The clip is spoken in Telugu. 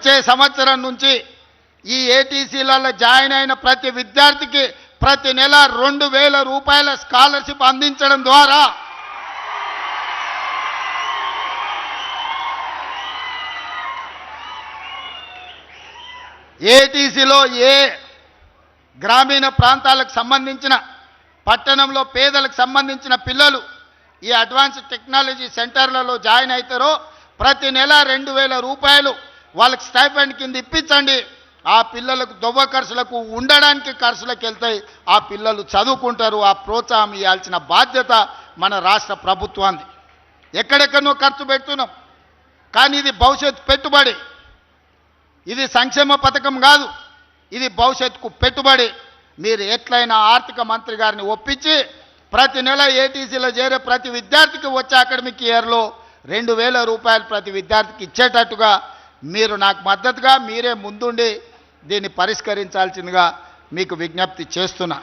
వచ్చే సంవత్సరం నుంచి ఈ ఏటీసీలలో జాయిన్ అయిన ప్రతి విద్యార్థికి ప్రతి నెల 2000 రూపాయల స్కాలర్షిప్ అందించడం ద్వారా ఏటీసీలో ఏ గ్రామీణ ప్రాంతాలకు సంబంధించిన పట్టణంలో పేదలకు సంబంధించిన పిల్లలు ఈ అడ్వాన్స్ టెక్నాలజీ సెంటర్లలో జాయిన్ అవుతారో ప్రతి నెల 2000 రూపాయలు వాళ్ళకి స్టైపెండ్ కింద ఇప్పించండి. ఆ పిల్లలకు దొవ్వ ఖర్చులకు ఉండడానికి ఖర్చులకు వెళ్తాయి. ఆ పిల్లలు చదువుకుంటారు. ఆ ప్రోత్సాహం ఇవ్వాల్సిన బాధ్యత మన రాష్ట్ర ప్రభుత్వాన్ని. ఎక్కడెక్కడో ఖర్చు పెడుతున్నాం, కానీ ఇది భవిష్యత్తు పెట్టుబడి. ఇది సంక్షేమ పథకం కాదు, ఇది భవిష్యత్తుకు పెట్టుబడి. మీరు ఎట్లయినా ఆర్థిక మంత్రి గారిని ఒప్పించి ప్రతి నెల ఏటీసీలో చేరే ప్రతి విద్యార్థికి వచ్చే అకాడమిక్ ఇయర్లో 2000 రూపాయలు ప్రతి విద్యార్థికి ఇచ్చేటట్టుగా మీరు నాకు మద్దతుగా మీరే ముందుండి దీన్ని పరిష్కరించాల్సిందిగా మీకు విజ్ఞప్తి చేస్తున్నా.